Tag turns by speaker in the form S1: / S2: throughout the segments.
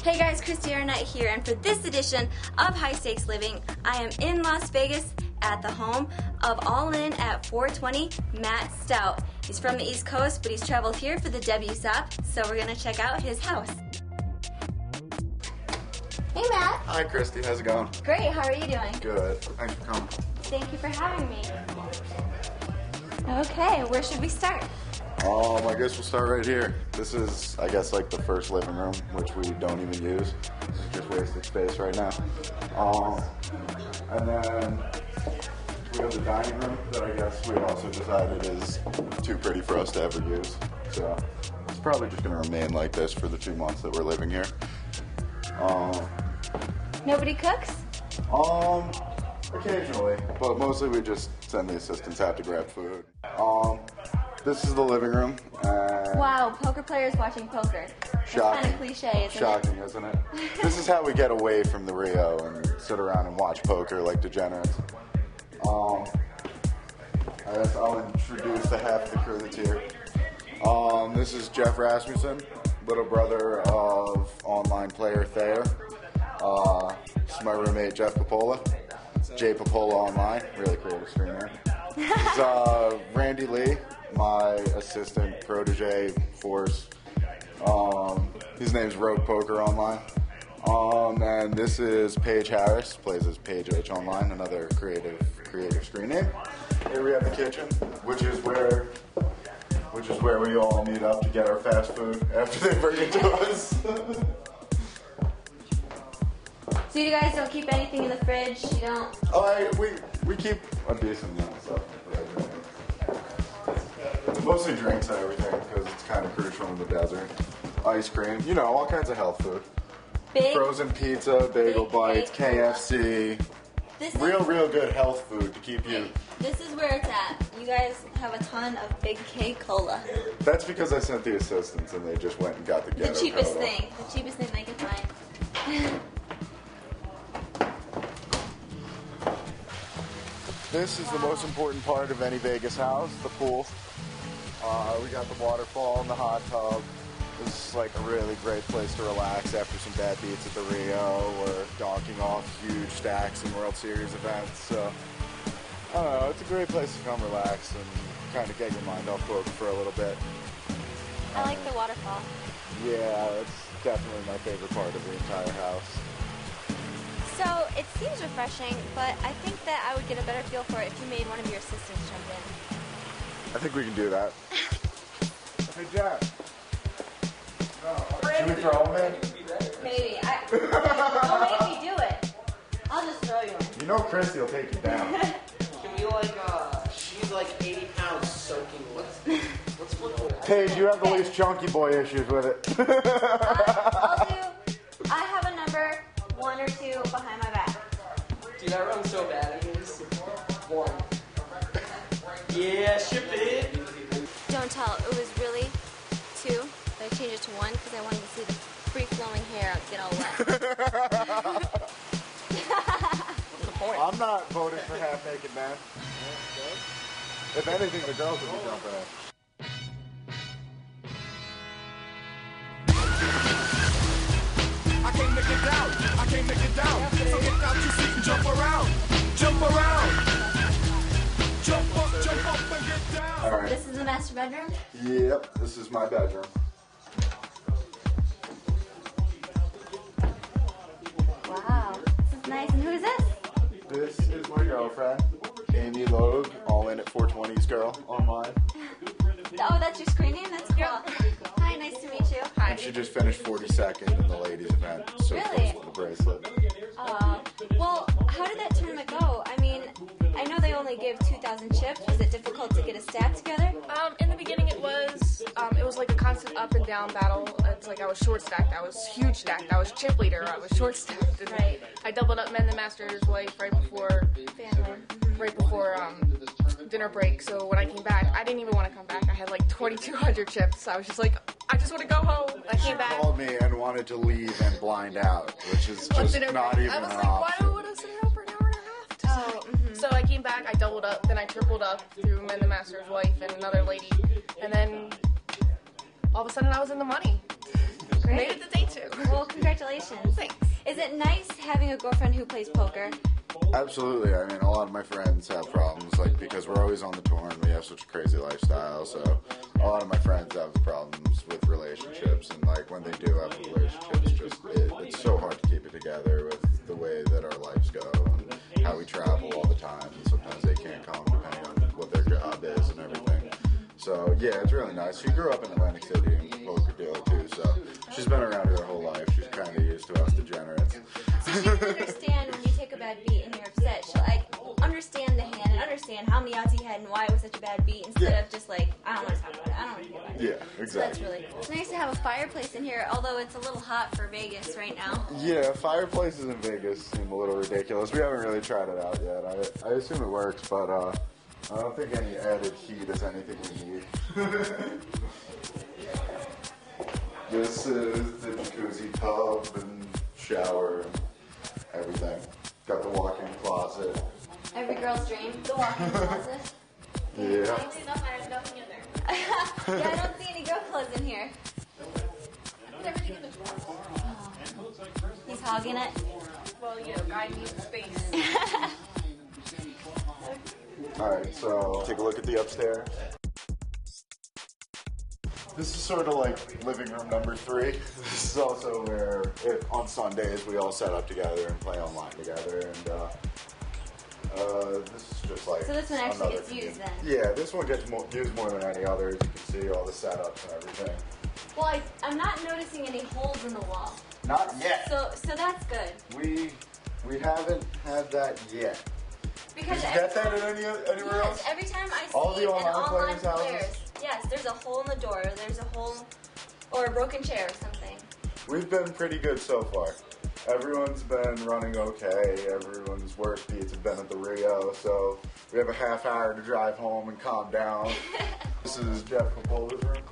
S1: Hey guys, Matt AllInAt here, and for this edition of High Stakes Living, I am in Las Vegas at the home of AllInAt420 Matt Stout. He's from the East Coast, but he's traveled here for the WSOP, so we're gonna check out his house. Hey Matt.
S2: Hi Christy, how's it going?
S1: Great, how are you doing?
S2: Good, thanks for coming.
S1: Thank you for having me. Okay, where should we start?
S2: I guess we'll start right here. This is, I guess, like the first living room, which we don't even use. This is just wasted space right now. And then we have the dining room that I guess we also decided is too pretty for us to ever use. So it's probably just going to remain like this for the 2 months that we're living here.
S1: Nobody cooks?
S2: Occasionally, but mostly we just send the assistants out to grab food. This is the living room.
S1: Wow, poker players watching poker. That's kind of cliche, isn't it?
S2: Shocking, isn't it? This is how we get away from the Rio and sit around and watch poker like degenerates. I guess I'll introduce the half of the crew that's here. This is Jeff Rasmussen, little brother of online player Thayer. This is my roommate Jeff Popola. Jay Popola online, really creative streamer. This is Randy Lee, my assistant, protege, force. His name's Rogue Poker Online. And this is Paige Harris, plays as Paige H Online, another creative screen name. Here we have the kitchen, which is where we all meet up to get our fast food after they bring it to us.
S1: So you guys don't keep anything in the fridge? You don't?
S2: We keep a decent amount of stuff in the fridge. Mostly drinks and everything, because it's kind of crucial in the desert. Ice cream, you know, all kinds of health food.
S1: Big,
S2: frozen pizza, bagel bites, KFC. Real good health food to keep you.
S1: This is where it's at. You guys have a ton of Big K Cola.
S2: That's because I sent the assistants and they just went and got the ghetto
S1: cheapest
S2: Cola.
S1: thing. The cheapest thing they could find.
S2: This is the most important part of any Vegas house, the pool. We got the waterfall and the hot tub. This is like a really great place to relax after some bad beats at the Rio or donking off huge stacks in World Series events. So, I don't know, it's a great place to come relax and kind of get your mind off poker for a little bit.
S1: I like the waterfall.
S2: Yeah, it's definitely my favorite part of the entire house.
S1: So, it seems refreshing, but I think that I would get a better feel for it if you made one of your assistants jump in.
S2: I think we can do that. Hey, Jack. Should we throw him in?
S1: Maybe. Don't make me do it. I'll just throw you in.
S2: You know Christy will take you down.
S3: Can we she's like 80 pounds soaking. What's
S2: Paige, you have the least chunky boy issues with it.
S1: I have a number 1 or 2 behind my back.
S3: Dude, I run so bad at this. 1. Yeah, ship it.
S1: Don't tell. It was really 2. But I changed it to 1 because I wanted to see the free-flowing hair get all wet.
S3: What's the point?
S2: I'm not voting for half-naked men. If anything, the girls would be jumping in.
S4: I can't make it down. I can't make it down. So get out your seat and jump around. Jump around. Jump up and get down.
S2: All right.
S1: This is the master bedroom?
S2: Yep, this is my bedroom.
S1: Wow. This is nice. And who is this?
S2: This is my girlfriend, Amy Logue, AllInAt420's girl online.
S1: Oh, that's your screen name? That's cool. Hi, nice to meet you.
S2: And she just finished 42nd in the ladies event, so
S1: Really?
S2: close to the bracelet.
S1: Well, how did that tournament go? I mean, I know they only give 2,000 chips. Was it difficult to get a stack together?
S5: In the beginning it was like a constant up and down battle. It's like I was short stacked, I was huge stacked, I was chip leader, I was short stacked.
S1: Right.
S5: I doubled up Men the Masters wife right before dinner break. So when I came back, I didn't even want to come back. I had like 2,200 chips. I was just like, I just want to go home. I came back.
S2: Called me and wanted to leave and blind out, which is just not even
S5: I was
S2: an
S5: like,
S2: option.
S5: why would I sit around for an hour and a half? So I came back, I doubled up, then I tripled up through Men the Masters wife and another lady, and then all of a sudden I was in the money.
S1: Great.
S5: Made it to day 2.
S1: Well, congratulations.
S5: Thanks.
S1: Is it nice having a girlfriend who plays poker?
S2: Absolutely. I mean, a lot of my friends have problems, like, because we're always on the tour and we have such a crazy lifestyle, so a lot of my friends have problems with relationships, and, like, when they do have a relationship, it's so hard to keep it together with the way that our lives go and how we travel all the time, and sometimes they can't come depending on what their job is and everything. So, yeah, it's really nice. She grew up in Atlantic City and a poker dealer, too, so she's been around here her whole life. She's kind of used to us degenerates.
S1: So she can understand when you take a bad beat and you're upset. She'll like understand the hand and understand how many odds he had and why it was such a bad beat instead of just like, I don't want to talk about it. I don't want to hear about it.
S2: Yeah, exactly.
S1: So that's really cool. It's nice to have a fireplace in here, although it's a little hot for Vegas right now.
S2: Yeah, fireplaces in Vegas seem a little ridiculous. We haven't really tried it out yet. I assume it works, but I don't think any added heat is anything we need. This is the jacuzzi tub and shower and everything. Got the walk-in closet.
S1: Every girl's dream, the walk-in closet.
S2: Yeah.
S5: There's nothing in there.
S1: Yeah, I don't see any girl clothes in here.
S5: Put everything in the drawer.
S1: He's hogging it.
S5: Well, you know, guy needs space.
S2: Alright, so take a look at the upstairs. This is sort of like living room number 3. This is also where, on Sundays, we all set up together and play online together. And this is just like.
S1: So this one actually
S2: another
S1: gets used then?
S2: Yeah, this one gets used more than any other. As you can see, all the setups and everything.
S1: Well, I'm not noticing any holes in the wall.
S2: Not yet.
S1: So that's good.
S2: We haven't had that yet.
S1: Because
S2: Did you get that at anywhere else?
S1: Yes, every time I see
S2: All the
S1: an
S2: online
S1: online
S2: players' houses?
S1: players, yes, there's a hole in the door, there's a hole, or a broken chair or something.
S2: We've been pretty good so far. Everyone's been running okay. Everyone's worst beats have been at the Rio, so we have a half hour to drive home and calm down. This is Jeff Capola's room.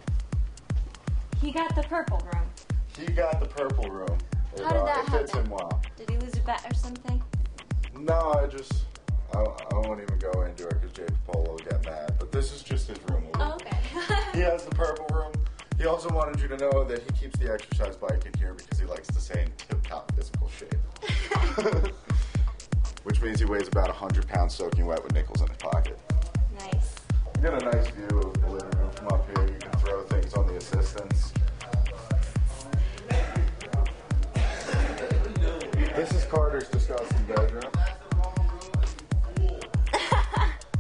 S1: He got the purple room.
S2: He got the purple room.
S1: How did that
S2: It fits
S1: happen?
S2: him well.
S1: Did he lose a bet or something?
S2: No, I won't even go into it because Jay Capola will get mad. But this is just his room.
S1: Oh, okay.
S2: He has the purple room. He also wanted you to know that he keeps the exercise bike in here because he likes to stay in tip-top physical shape. Which means he weighs about 100 pounds soaking wet with nickels in his pocket.
S1: Nice.
S2: You get a nice view of the living room from up here. You can throw things on the assistants. This is Carter's disgusting bedroom.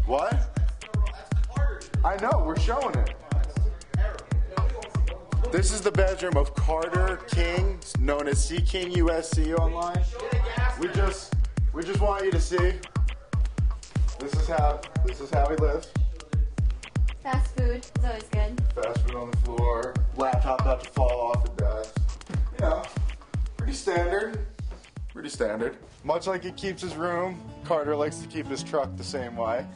S2: What? I know, we're showing it. This is the bedroom of Carter King, known as C King USC online. We just want you to see. This is how he lives.
S1: Fast food is always good.
S2: Fast food on the floor, laptop about to fall off the desk. You know, pretty standard. Pretty standard. Much like he keeps his room, Carter likes to keep his truck the same way.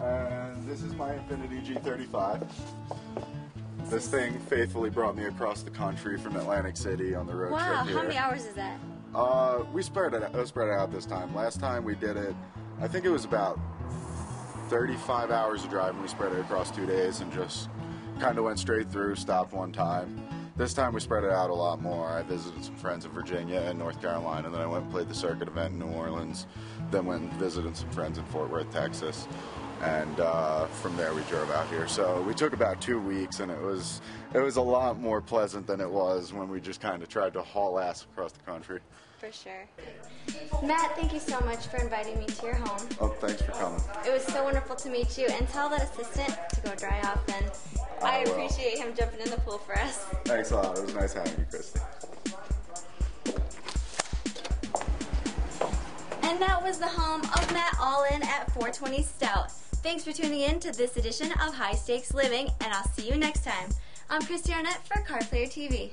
S2: And this is my Infiniti G35. This thing faithfully brought me across the country from Atlantic City on the road
S1: Wow,
S2: trip here.
S1: how many hours is that?
S2: We spread it out this time. Last time we did it, I think it was about 35 hours of driving. We spread it across 2 days and just kind of went straight through, stopped one time. This time we spread it out a lot more. I visited some friends in Virginia and North Carolina, and then I went and played the circuit event in New Orleans, then went and visited some friends in Fort Worth, Texas, and from there we drove out here. So we took about 2 weeks, and it was a lot more pleasant than it was when we just kind of tried to haul ass across the country.
S1: For sure. Matt, thank you so much for inviting me to your home.
S2: Oh, thanks for coming.
S1: It was so wonderful to meet you, and tell that assistant to go dry off, and I
S2: will.
S1: appreciate him jumping in the pool for us.
S2: Thanks a lot. It was nice having you, Christy.
S1: And that was the home of Matt AllInAt420 Stout. Thanks for tuning in to this edition of High Stakes Living, and I'll see you next time. I'm Christy Arnett for Card Player TV.